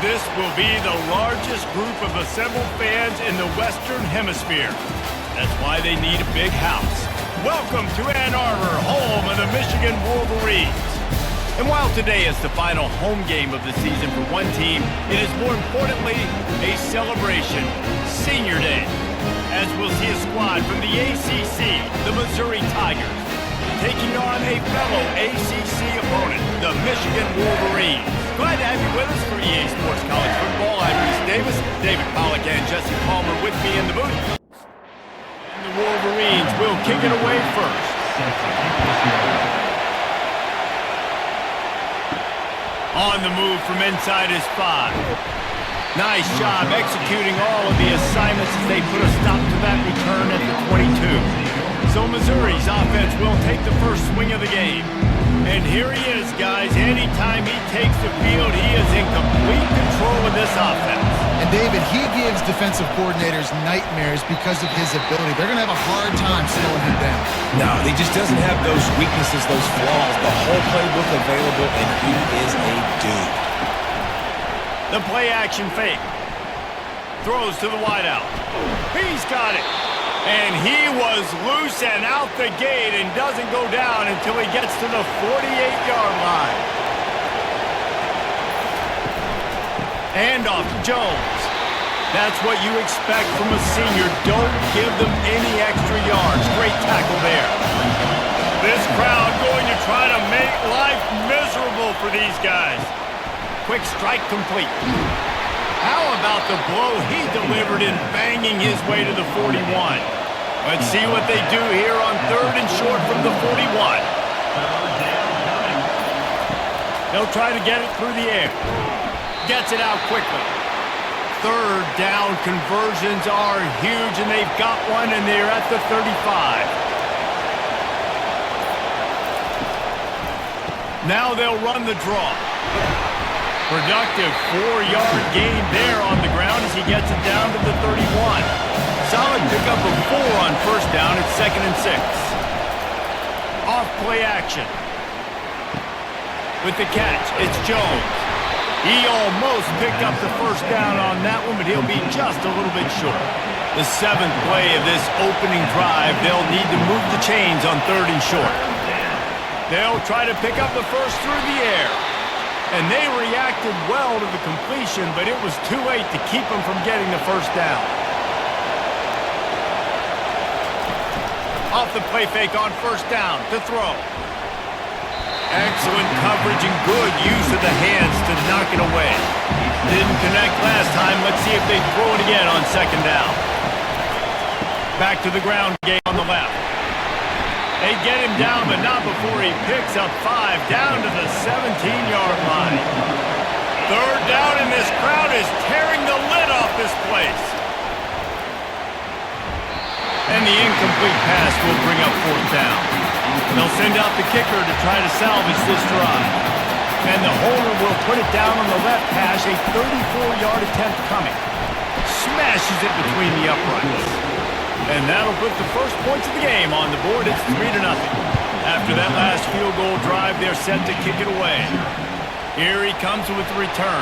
This will be the largest group of assembled fans in the Western Hemisphere. That's why they need a big house. Welcome to Ann Arbor, home of the Michigan Wolverines. And while today is the final home game of the season for one team, it is more importantly a celebration, Senior Day, as we'll see a squad from the ACC, the Missouri Tigers, taking on a fellow ACC opponent, the Michigan Wolverines. Glad to have you with us for EA Sports College Football. I'm Reese Davis, David Pollack and Jesse Palmer with me in the booth. And the Wolverines will kick it away first. On the move from inside his 5. Nice job executing all of the assignments as they put a stop to that return at the 22. So Missouri's offense will take the first swing of the game. And here he is, guys. Anytime he takes the field, he is in complete control of this offense. And David, he gives defensive coordinators nightmares because of his ability. They're going to have a hard time slowing him down. No, he just doesn't have those weaknesses, those flaws. The whole playbook available, and he is a dude. The play action fake. Throws to the wideout. He's got it. And he was loose and out the gate and doesn't go down until he gets to the 48-yard line. And off to Jones. That's what you expect from a senior. Don't give them any extra yards. Great tackle there. This crowd going to try to make life miserable for these guys. Quick strike complete. How about the blow he delivered in banging his way to the 41? Let's see what they do here on 3rd and short from the 41. They'll try to get it through the air. Gets it out quickly. 3rd down conversions are huge, and they've got one, and they're at the 35. Now they'll run the draw. Productive 4-yard gain there on the ground as he gets it down to the 31. Solid pickup of 4 on first down at 2nd and 6. Off play action. With the catch, it's Jones. He almost picked up the first down on that one, but he'll be just a little bit short. The 7th play of this opening drive, they'll need to move the chains on 3rd and short. They'll try to pick up the first through the air. And they reacted well to the completion, but it was too late to keep them from getting the first down. Off the play fake on first down to throw. Excellent coverage and good use of the hands to knock it away. Didn't connect last time. Let's see if they throw it again on 2nd down. Back to the ground game on the left. They get him down, but not before he picks up 5 down to the 17-yard line. 3rd down, and this crowd is tearing the lid off this place. And the incomplete pass will bring up 4th down. They'll send out the kicker to try to salvage this drive. And the holder will put it down on the left hash, a 34-yard attempt coming. Smashes it between the uprights. And that'll put the first points of the game on the board. It's 3-0. After that last field goal drive, they're set to kick it away. Here he comes with the return.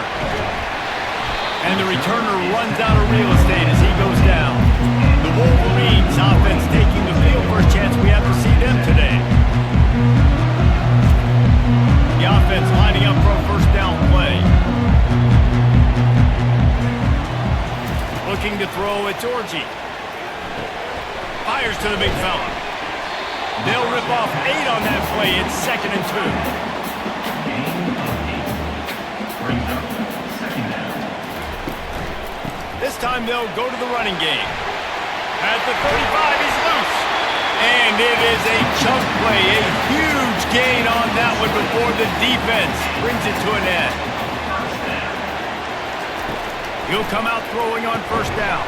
And the returner runs out of real estate as he goes down. The Wolverines offense taking the field for a chance. We have to see them today. The offense lining up for a first down play. Looking to throw, it's Orji. Fires to the big fella. They'll rip off 8 on that play. It's 2nd and 2. This time they'll go to the running game. At the 35, he's loose. And it is a chunk play. A huge gain on that one before the defense brings it to an end. He'll come out throwing on first down.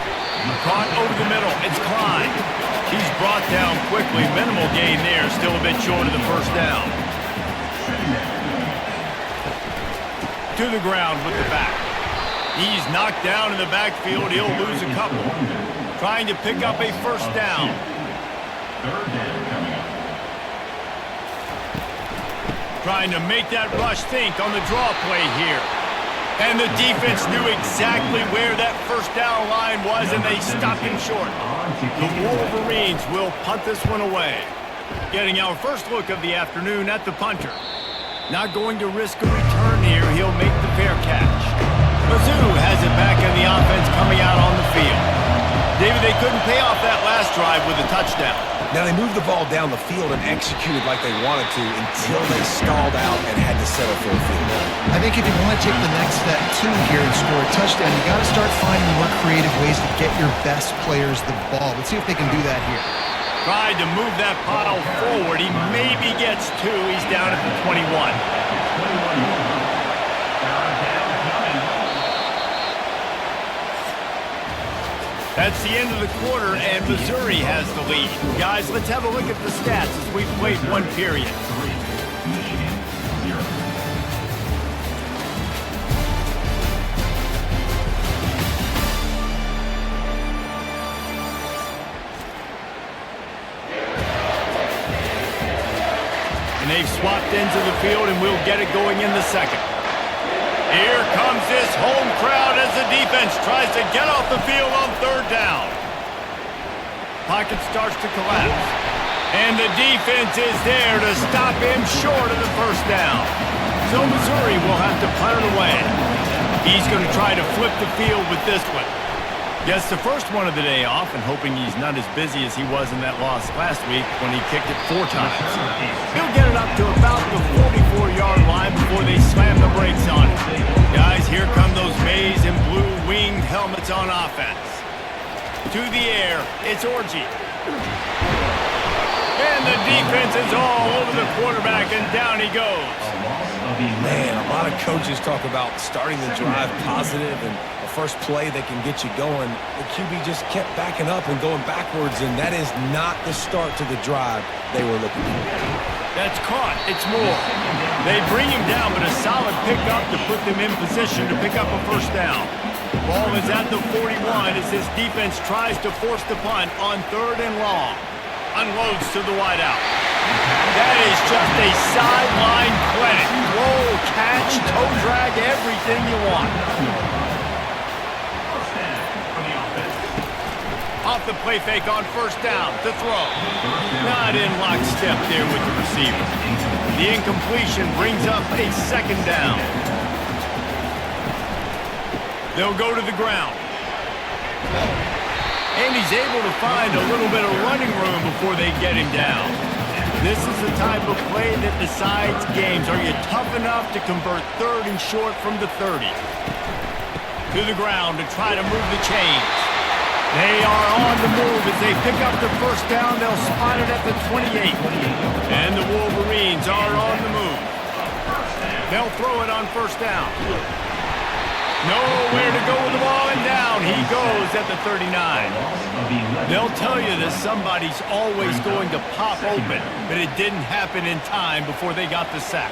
Caught over the middle. It's Klein. He's brought down quickly. Minimal gain there. Still a bit short of the first down. To the ground with the back. He's knocked down in the backfield. He'll lose a couple. Trying to pick up a first down. Trying to make that rush think on the draw play here. And the defense knew exactly where that first down line was, and they stopped him short. The Wolverines will punt this one away. Getting our first look of the afternoon at the punter. Not going to risk a return here. He'll make the fair catch. Mizzou has it back in the offense coming out on the field. David, they couldn't pay off that last drive with a touchdown. Now, they moved the ball down the field and executed like they wanted to until they stalled out and had to settle for a field goal. I think if you want to take the next step too here and score a touchdown, you got to start finding more creative ways to get your best players the ball. Let's see if they can do that here. Tried to move that pile forward. He maybe gets two. He's down at the 21. That's the end of the quarter, and Missouri has the lead. Guys, let's have a look at the stats as we've played one period. And they've swapped ends of the field, and we'll get it going in the second. Here comes this home crowd as the defense tries to get off the field on third down. Pocket starts to collapse. And the defense is there to stop him short of the first down. So Missouri will have to punt it away. He's going to try to flip the field with this one. Gets the first one of the day off and hoping he's not as busy as he was in that loss last week when he kicked it 4 times. He'll get it up to about the 44-yard line before they slam the brakes on it. Guys, here come those maize and blue winged helmets on offense. To the air, it's Orji. And the defense is all over the quarterback, and down he goes. Man, a lot of coaches talk about starting the drive positive and a first play that can get you going. The QB just kept backing up and going backwards, and that is not the start to the drive they were looking for. That's caught. It's more. They bring him down, but a solid pickup to put them in position to pick up a first down. Ball is at the 41 as this defense tries to force the punt on 3rd and long. Unloads to the wideout. That is just a sideline credit. Roll, catch, toe drag, everything you want. Off the play fake on first down to throw. Not in lockstep there with the receiver. The incompletion brings up a 2nd down. They'll go to the ground. And he's able to find a little bit of running room before they get him down. This is the type of play that decides games. Are you tough enough to convert 3rd and short from the 30? To the ground to try to move the chains. They are on the move as they pick up the first down. They'll spot it at the 28. And the Wolverines are on the move. They'll throw it on first down. Nowhere to go with the ball, and down he goes at the 39. They'll tell you that somebody's always going to pop open, but it didn't happen in time before they got the sack.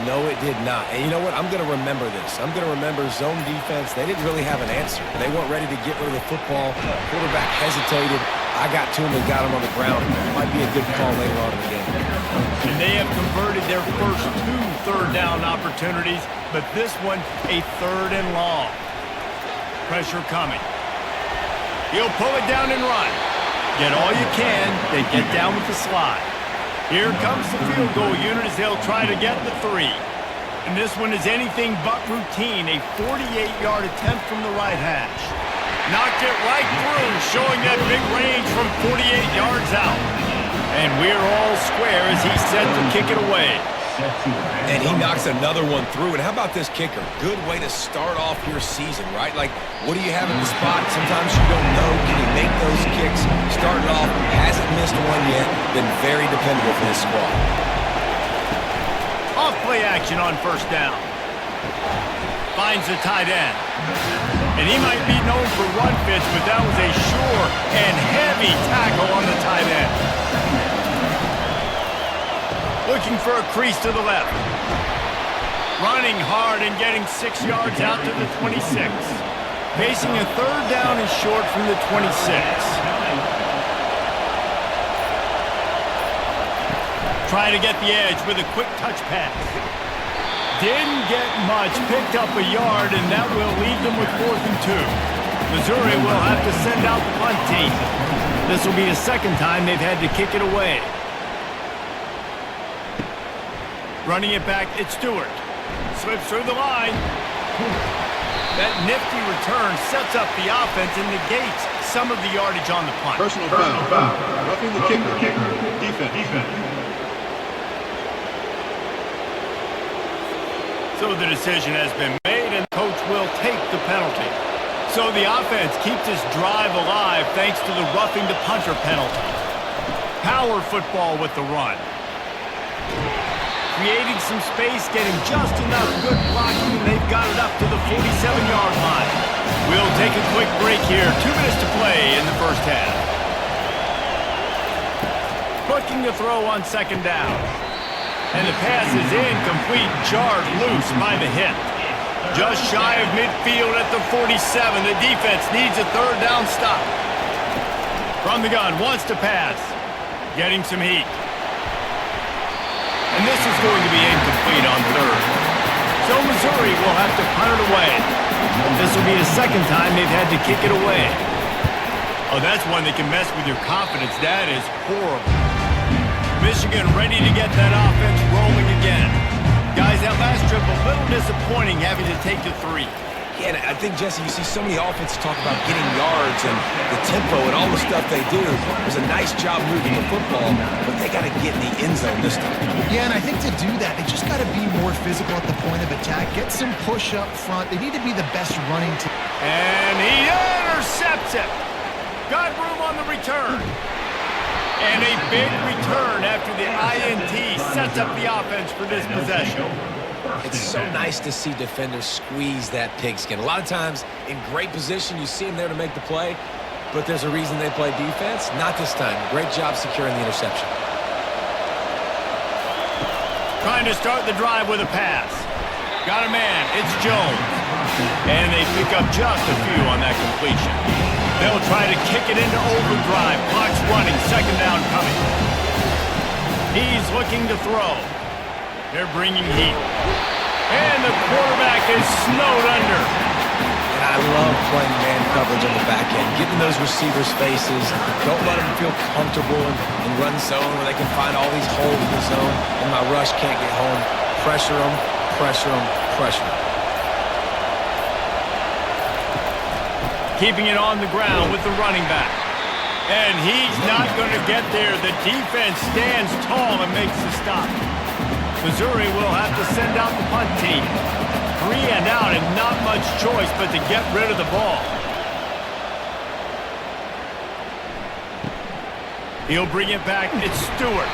No, it did not. And you know what? I'm going to remember this. I'm going to remember zone defense. They didn't really have an answer. They weren't ready to get rid of the football. Quarterback hesitated. I got to him and got him on the ground. It might be a good call later on in the game. And they have converted their first 2 third down opportunities, but this one a 3rd and long. Pressure coming. He'll pull it down and run. Get all you can, then get down with the slide. Here comes the field goal unit as they'll try to get the 3. And this one is anything but routine, a 48-yard attempt from the right hash. Knocked it right through, showing that big range from 48 yards out. And we're all square as he's set to kick it away. And he knocks another one through. And how about this kicker? Good way to start off your season, right? Like, what do you have in the spot? Sometimes you don't know. Can he make those kicks? Starting off, hasn't missed one yet. Been very dependable for this squad. Off play action on first down. Finds the tight end. And he might be known for run fits, but that was a sure and heavy tackle on the tight end. Looking for a crease to the left. Running hard and getting 6 yards out to the 26. Facing a 3rd down and short from the 26. Try to get the edge with a quick touch pass. Didn't get much, picked up a yard, and that will leave them with 4th and 2. Missouri will have to send out the punt team. This will be the second time they've had to kick it away. Running it back, it's Stewart. Slips through the line. That nifty return sets up the offense and negates some of the yardage on the punt. Personal foul. Roughing the kicker. Defense. So the decision has been made, and coach will take the penalty. So the offense keeps this drive alive thanks to the roughing the punter penalty. Power football with the run. Creating some space, getting just enough good blocking, and they've got it up to the 47-yard line. We'll take a quick break here. 2 minutes to play in the first half. Looking to throw on 2nd down. And the pass is incomplete, jarred loose by the hit. Just shy of midfield at the 47. The defense needs a 3rd down stop. From the gun, wants to pass. Getting some heat. And this is going to be incomplete on 3rd. So Missouri will have to punt it away. This will be the second time they've had to kick it away. Oh, that's one that can mess with your confidence. That is horrible. Michigan ready to get that offense rolling again. Guys, that last trip a little disappointing having to take the 3. Yeah, and I think, Jesse, you see so many offenses talk about getting yards and the tempo and all the stuff they do. It was a nice job moving the football, but they got to get in the end zone this time. Yeah, and I think to do that, they just got to be more physical at the point of attack. Get some push up front. They need to be the best running team. And he intercepts it. Got room on the return. And a big return after the INT sets up the offense for this possession. It's so nice to see defenders squeeze that pigskin. A lot of times, in great position, you see them there to make the play, but there's a reason they play defense. Not this time. Great job securing the interception. Trying to start the drive with a pass. Got a man. It's Jones. And they pick up just a few on that completion. They'll try to kick it into overdrive. Clock's running. 2nd down coming. He's looking to throw. They're bringing heat. And the quarterback is snowed under. And I love playing man coverage on the back end. Getting those receivers' faces. Don't let them feel comfortable in run zone where they can find all these holes in the zone and my rush can't get home. Pressure them, pressure them, pressure them. Keeping it on the ground with the running back. And he's not going to get there. The defense stands tall and makes the stop. Missouri will have to send out the punt team. 3 and out and not much choice but to get rid of the ball. He'll bring it back. It's Stewart.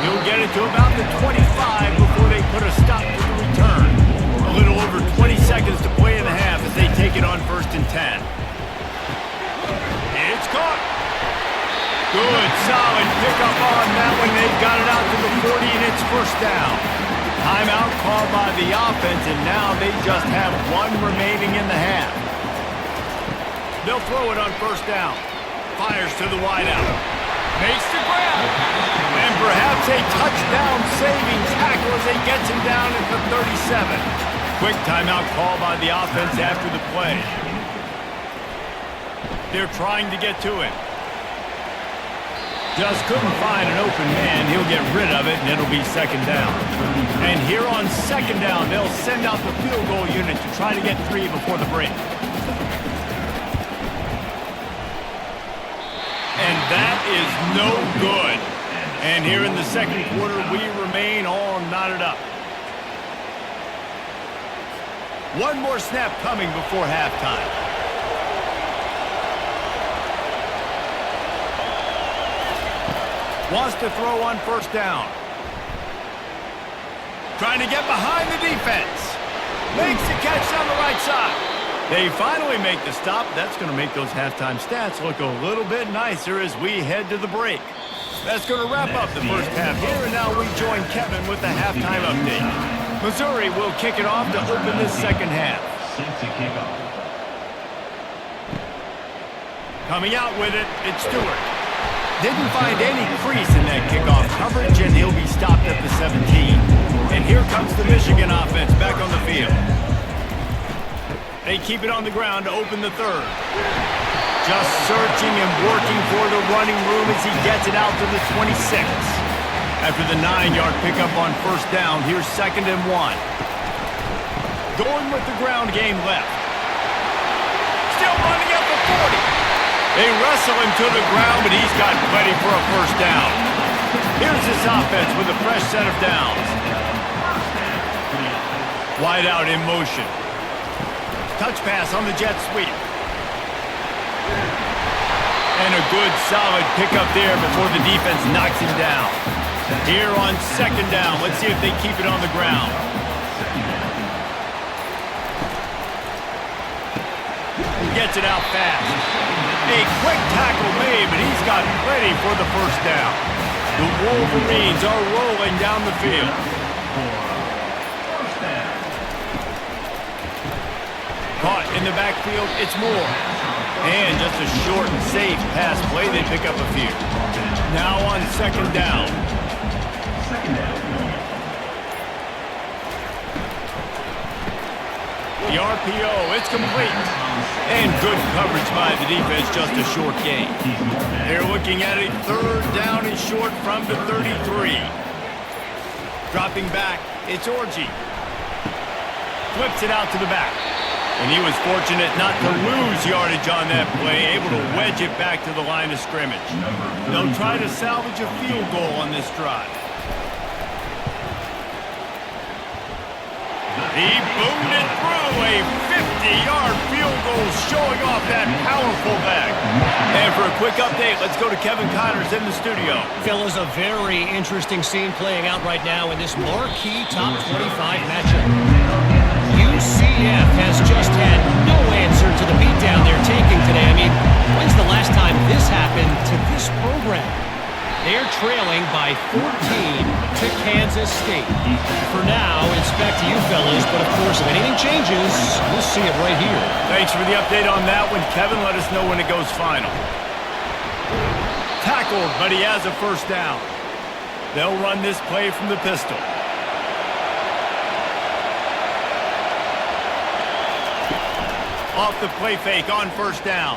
He'll get it to about the 25 before they put a stop to the return. A little over 20 seconds to play in the half as they take it on 1st and 10. It's caught. Good, solid pickup on that one. They've got it out to the 40, and it's 1st down. Timeout called by the offense, and now they just have 1 remaining in the half. They'll throw it on 1st down. Fires to the wideout. Makes the grab. And perhaps a touchdown-saving tackle as they gets him down at the 37. Quick timeout call by the offense after the play. They're trying to get to it. Just couldn't find an open man. He'll get rid of it, and it'll be 2nd down. And here on 2nd down, they'll send out the field goal unit to try to get 3 before the break. And that is no good. And here in the 2nd quarter, we remain all knotted up. 1 more snap coming before halftime. Wants to throw on 1st down. Trying to get behind the defense. Makes the catch on the right side. They finally make the stop. That's going to make those halftime stats look a little bit nicer as we head to the break. That's going to wrap up the first half here, and now we join Kevin with the halftime update. Missouri will kick it off to open this 2nd half. Coming out with it, it's Stewart. Didn't find any crease in that kickoff coverage, and he'll be stopped at the 17. And here comes the Michigan offense back on the field. They keep it on the ground to open the third. Just searching and working for the running room as he gets it out to the 26. After the 9-yard pickup on first down, here's 2nd and 1. Going with the ground game left. Still running up the 40. They wrestle him to the ground, but he's got plenty for a first down. Here's this offense with a fresh set of downs. Wide out in motion. Touch pass on the jet sweep. And a good, solid pickup there before the defense knocks him down. Here on 2nd down, let's see if they keep it on the ground. Gets it out fast. A quick tackle made, but he's got plenty for the first down. The Wolverines are rolling down the field. Caught in the backfield, it's Moore. And just a short and safe pass play, they pick up a few. Now on 2nd down. The RPO, it's complete. And good coverage by the defense, just a short gain. They're looking at a 3rd down and short from the 33. Dropping back, it's Orji. Flips it out to the back. And he was fortunate not to lose yardage on that play, able to wedge it back to the line of scrimmage. They'll try to salvage a field goal on this drive. He boomed it through, a 50-yard field goal showing off that powerful back. And for a quick update, let's go to Kevin Connors in the studio. Fellas, a very interesting scene playing out right now in this marquee top 25 matchup. UCF has just had no answer to the beatdown they're taking today. I mean, when's the last time this happened to this program? They're trailing by 14 to Kansas State. For now, it's back to you fellas, but of course, if anything changes, we'll see it right here. Thanks for the update on that one, Kevin. Let us know when it goes final. Tackled, but he has a first down. They'll run this play from the pistol. Off the play fake on first down.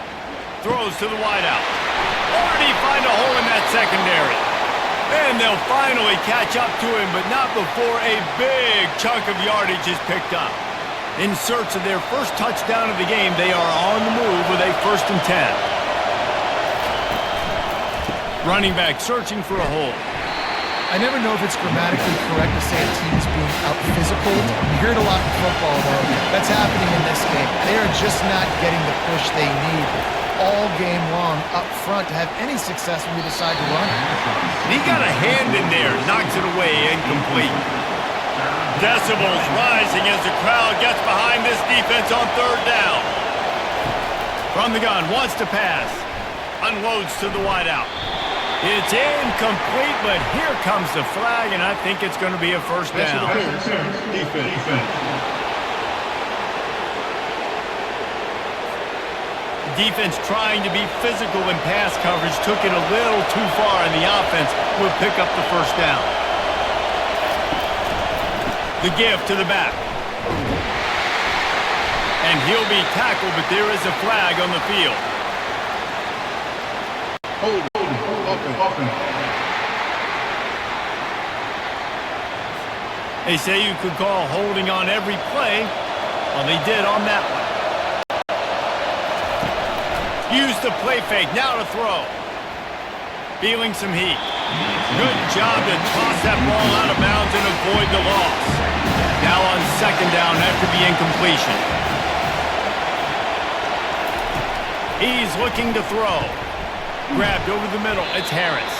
Throws to the wideout. Already find a hole in that secondary. And they'll finally catch up to him, but not before a big chunk of yardage is picked up. In search of their first touchdown of the game, they are on the move with a 1st and 10. Running back searching for a hole. I never know if it's grammatically correct to say a team is being out-physical. You hear it a lot in football, though. That's happening in this game. They are just not getting the push they need all game long up front to have any success when we decide to run. He got a hand in there, knocks it away, incomplete. Decibels rising as the crowd gets behind this defense on 3rd down. From the gun, wants to pass. Unloads to the wideout. It's incomplete, but here comes the flag, and I think it's going to be a first down. Defense. Defense trying to be physical in pass coverage took it a little too far, and the offense will pick up the first down. The give to the back. And he'll be tackled, but there is a flag on the field. Hold. Offense. They say you could call holding on every play. Well, they did on that one. Use the play fake, now to throw. Feeling some heat. Good job to toss that ball out of bounds and avoid the loss. Now on 2nd down after the incompletion. He's looking to throw. Grabbed over the middle, it's Harris.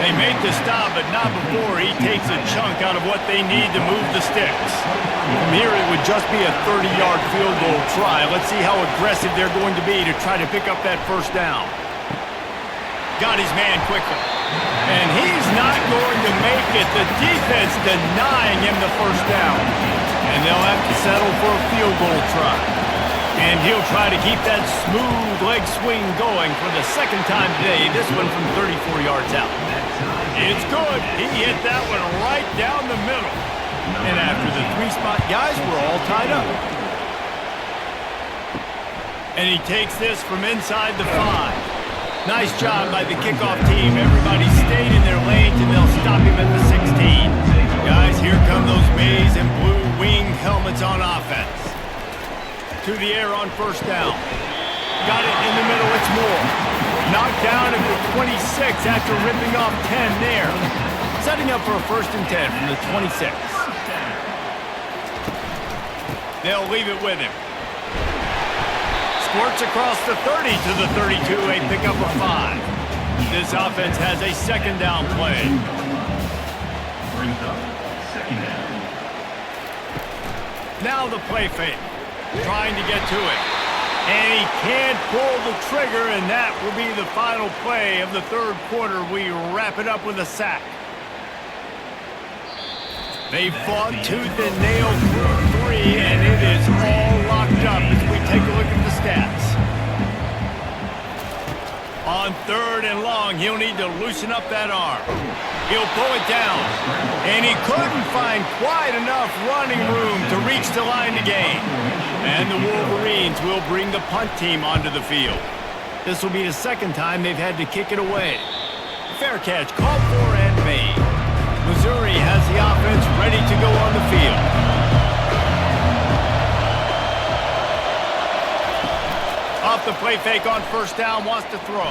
They make the stop, but not before he takes a chunk out of what they need to move the sticks. From here, it would just be a 30-yard field goal try. Let's see how aggressive they're going to be to try to pick up that first down. Got his man quickly. And he's not going to make it. The defense denying him the first down. And they'll have to settle for a field goal try. And he'll try to keep that smooth leg swing going for the second time today, this one from 34 yards out. It's good. He hit that one right down the middle. And after the three-spot guys were all tied up. And he takes this from inside the 5. Nice job by the kickoff team. Everybody stayed in their lanes, and they'll stop him at the 16. Guys, here come those maize and blue winged helmets on offense. To the air on first down. Got it in the middle, it's Moore. Knocked down at the 26 after ripping off 10 there. Setting up for a 1st and 10 from the 26. They'll leave it with him. Squirts across the 30 to the 32, a pickup of 5. This offense has a 2nd down play. Brings up 2nd down. Now the play fake. Trying to get to it. And he can't pull the trigger, and that will be the final play of the 3rd quarter. We wrap it up with a sack. They fought tooth and nail through 3, and it is all locked up as we take a look at the stats. On 3rd and long, he'll need to loosen up that arm. He'll pull it down, and he couldn't find quite enough running room to reach the line to gain. And the Wolverines will bring the punt team onto the field. This will be the 2nd time they've had to kick it away. Fair catch, called for and made. Missouri has the offense ready to go on the field. Off the play fake on first down, wants to throw.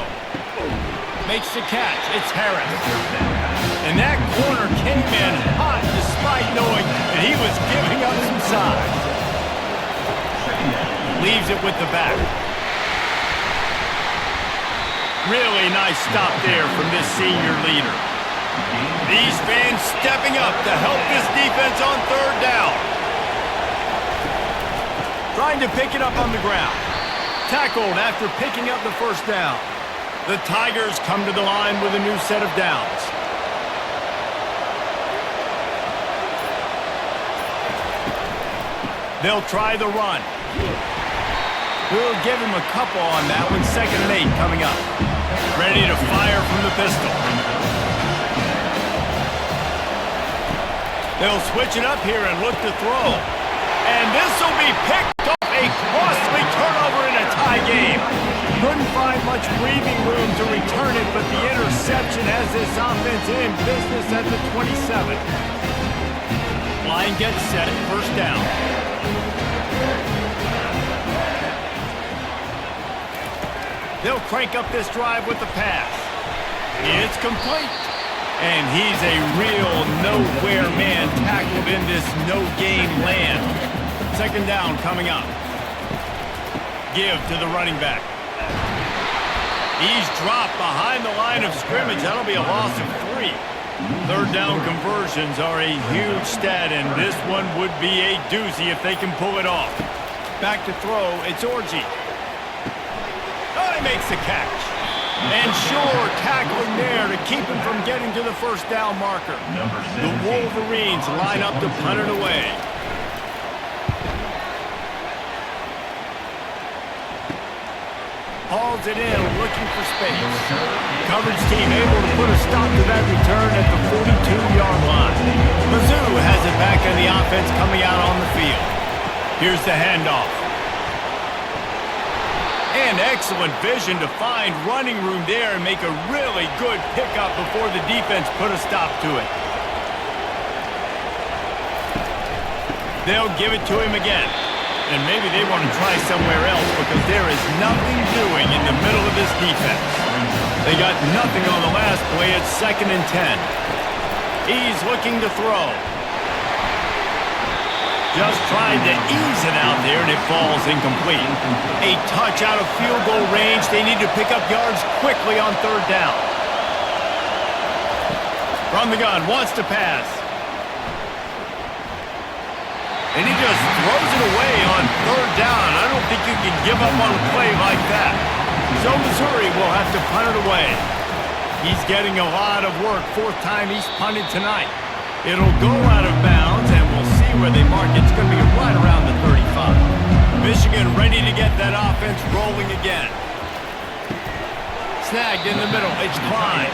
Makes the catch, it's Harris. And that corner came in hot despite knowing that he was giving up some size. Leaves it with the back. Really nice stop there from this senior leader. These fans stepping up to help this defense on 3rd down. Trying to pick it up on the ground. Tackled after picking up the 1st down. The Tigers come to the line with a new set of downs. They'll try the run. We'll give him a couple on that one. 2nd and 8 coming up. Ready to fire from the pistol. They'll switch it up here and look to throw. And this will be picked up. A costly turnover in a tie game. Couldn't find much breathing room to return it, but the interception has this offense in business at the 27. Line gets set, 1st down. They'll crank up this drive with the pass. It's complete. And he's a real nowhere man tackled in this no-gain land. 2nd down coming up. Give to the running back. He's dropped behind the line of scrimmage. That'll be a loss of 3. 3rd down conversions are a huge stat, and this one would be a doozy if they can pull it off. Back to throw, it's Orji. Oh, he makes the catch. And sure, tackling there to keep him from getting to the 1st down marker. The Wolverines line up to punt it away. Hauls it in, looking for space. Coverage team able to put a stop to that return at the 42-yard line. Mizzou has it back on the offense coming out on the field. Here's the handoff. And excellent vision to find running room there and make a really good pickup before the defense put a stop to it. They'll give it to him again. And maybe they want to try somewhere else because there is nothing doing in the middle of this defense. They got nothing on the last play. It's 2nd and 10. He's looking to throw. Just tried to ease it out there, and it falls incomplete. A touch out of field goal range. They need to pick up yards quickly on 3rd down. From the gun, wants to pass. And he just throws it away on 3rd down. I don't think you can give up on a play like that. So Missouri will have to punt it away. He's getting a lot of work. 4th time he's punted tonight. It'll go out of bounds, and we'll see where they mark it. It's going to be right around the 35. Michigan ready to get that offense rolling again. Snagged in the middle. It's Klein.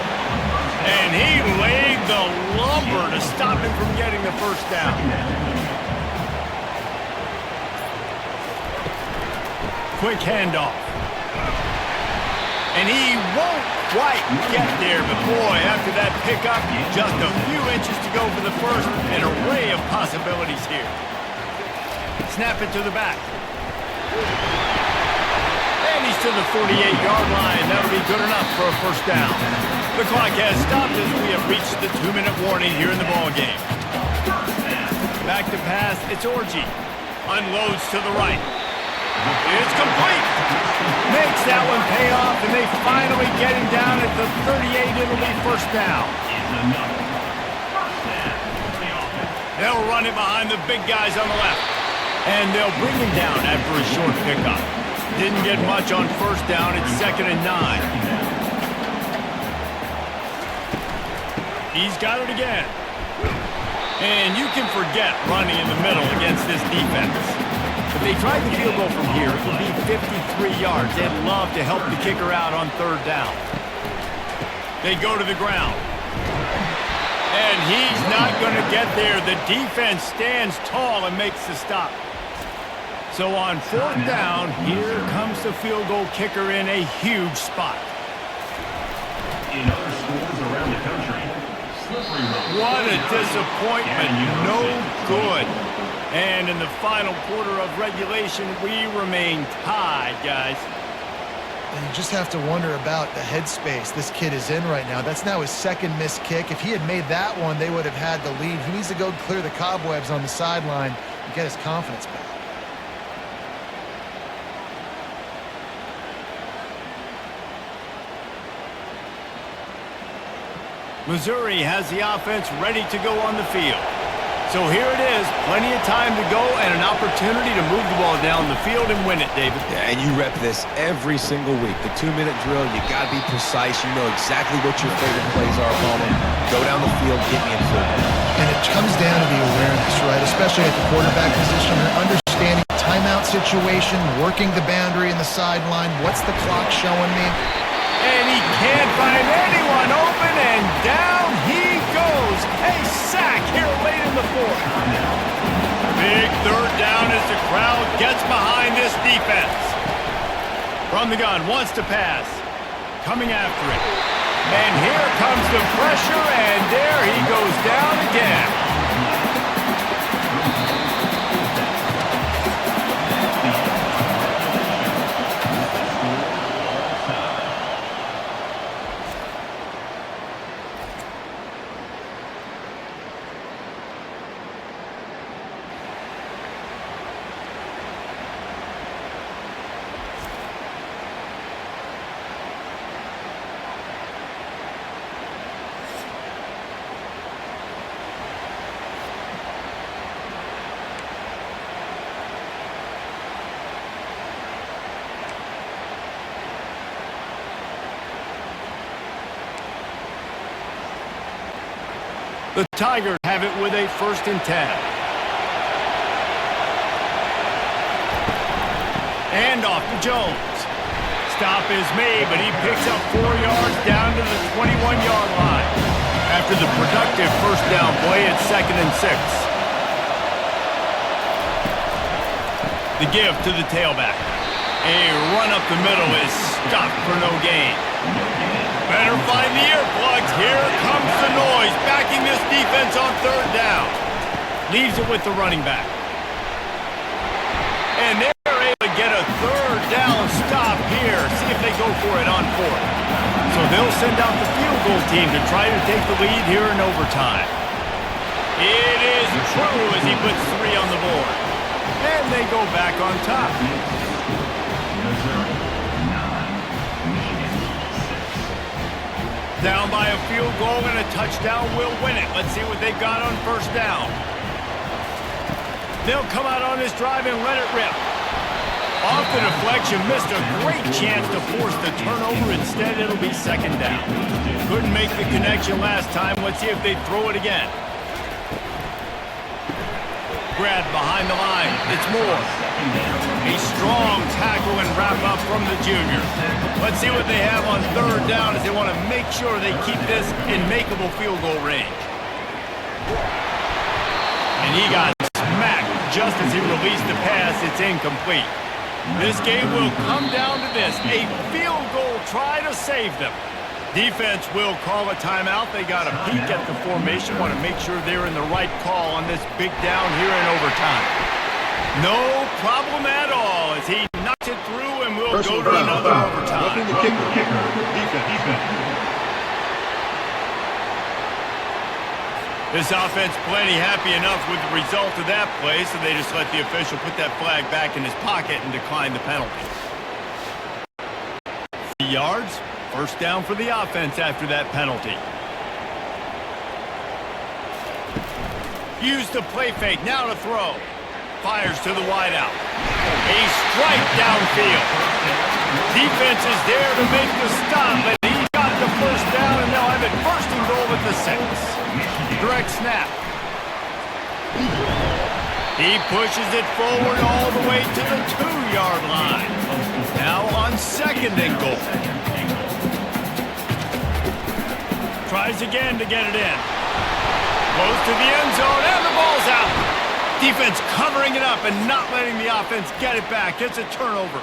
And he laid the lumber to stop him from getting the first down. Quick handoff. And he won't quite get there, but boy, after that pickup, just a few inches to go for the first. An array of possibilities here. Snap it to the back. And he's to the 48-yard line. That'll be good enough for a first down. The clock has stopped as we have reached the 2-minute warning here in the ballgame. Back to pass, it's Orji. Unloads to the right. It's complete. Makes that one pay off, and they finally get him down at the 38. It'll be first down. They'll run it behind the big guys on the left. And they'll bring him down after a short pickup. Didn't get much on first down. It's 2nd and 9. He's got it again. And you can forget running in the middle against this defense. If they tried the field goal from here, it would be 53 yards. They'd love to help the kicker out on 3rd down. They go to the ground. And he's not going to get there. The defense stands tall and makes the stop. So on 4th down, here comes the field goal kicker in a huge spot. In other schools around the country, slippery road. What a disappointment. No good. And in the final quarter of regulation, we remain tied, guys. And you just have to wonder about the headspace this kid is in right now. That's now his 2nd missed kick. If he had made that one, they would have had the lead. He needs to go clear the cobwebs on the sideline and get his confidence back. Missouri has the offense ready to go on the field. So here it is, plenty of time to go and an opportunity to move the ball down the field and win it, David. Yeah, and you rep this every single week. The 2-minute drill, you got to be precise. You know exactly what your favorite plays are, opponent. Go down the field, get me in field. And it comes down to the awareness, right? Especially at the quarterback position. You're understanding the timeout situation, working the boundary in the sideline. What's the clock showing me? And he can't find anyone open, and down he goes. A sack here late in the 4th. Big 3rd down as the crowd gets behind this defense. From the gun, wants to pass. Coming after it. And here comes the pressure, and there he goes down again. The Tigers have it with a 1st and 10. And off to Jones. Stop is made, but he picks up 4 yards down to the 21-yard line. After the productive first down play, it's 2nd and 6. The give to the tailback. A run up the middle is stopped for no gain. Better find the earplugs. Here comes the noise, backing this defense on 3rd down. Leaves it with the running back. And they're able to get a 3rd down stop here. See if they go for it on 4th. So they'll send out the field goal team to try to take the lead here in overtime. It is true as he puts 3 on the board. And they go back on top. Down by a field goal and a touchdown will win it. Let's see what they've got on 1st down. They'll come out on this drive and let it rip. Off the deflection, missed a great chance to force the turnover. Instead, it'll be 2nd down. Couldn't make the connection last time. Let's see if they throw it again. Grabbed behind the line. It's Moore. A strong tackle and wrap up from the junior. Let's see what they have on third down as they want to make sure they keep this in makeable field goal range. And he got smacked just as he released the pass. It's incomplete. This game will come down to this, a field goal try to save them. Defense will call a timeout. They got a peek at the formation, want to make sure they're in the right call on this big down here in overtime. No problem at all as he knocks it through and we'll go to another overtime. Roughing the kicker. Defense. This offense plenty happy enough with the result of that play, so they just let the official put that flag back in his pocket and decline the penalty. 3 yards, first down for the offense after that penalty. Use the play fake, now to throw. Fires to the wideout. A strike downfield. Defense is there to make the stop, but he got the first down, and they'll have it first and goal at the 6. Direct snap. He pushes it forward all the way to the 2-yard line. Now on second and goal. Tries again to get it in. Close to the end zone, and the ball's out. Defense covering it up and not letting the offense get it back. It's a turnover.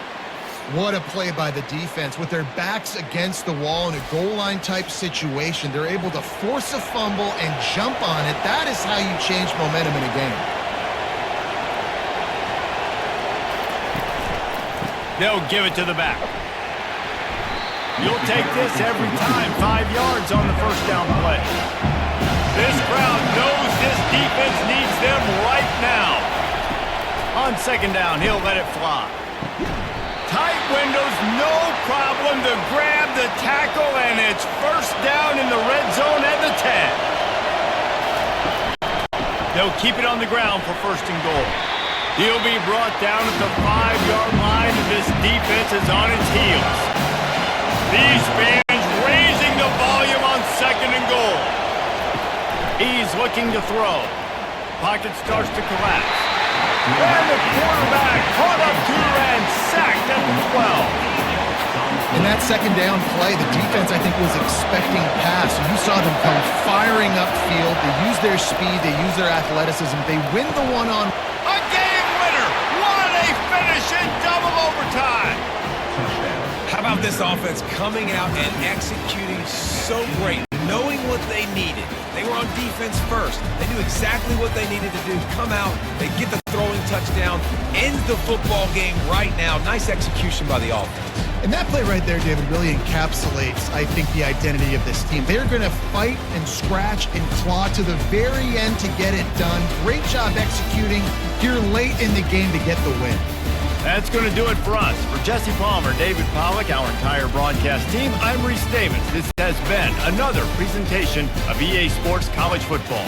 What a play by the defense. With their backs against the wall in a goal line type situation, they're able to force a fumble and jump on it. That is how you change momentum in a game. They'll give it to the back. You'll take this every time. 5 yards on the first down play. This crowd knows this defense needs them right now. On second down, he'll let it fly. Tight windows, no problem to grab the tackle, and it's first down in the red zone at the 10. They'll keep it on the ground for first and goal. He'll be brought down at the 5-yard line, and this defense is on its heels. These fans raising the volume on second and goal. He's looking to throw. Pocket starts to collapse. And the quarterback caught up to and sacked at the 12. In that second down play, the defense, I think, was expecting pass. You saw them come firing upfield. They use their speed. They use their athleticism. They win the one-on. A game winner! What a finish in double overtime! How about this offense coming out and executing so great, knowing what they needed? They were on defense first. They knew exactly what they needed to do. Come out, they get the throwing touchdown, ends the football game right now. Nice execution by the offense. And that play right there, David, really encapsulates, I think, the identity of this team. They're going to fight and scratch and claw to the very end to get it done. Great job executing here late in the game to get the win. That's going to do it for us. For Jesse Palmer, David Pollack, our entire broadcast team, I'm Reese Davis. This has been another presentation of EA Sports College Football.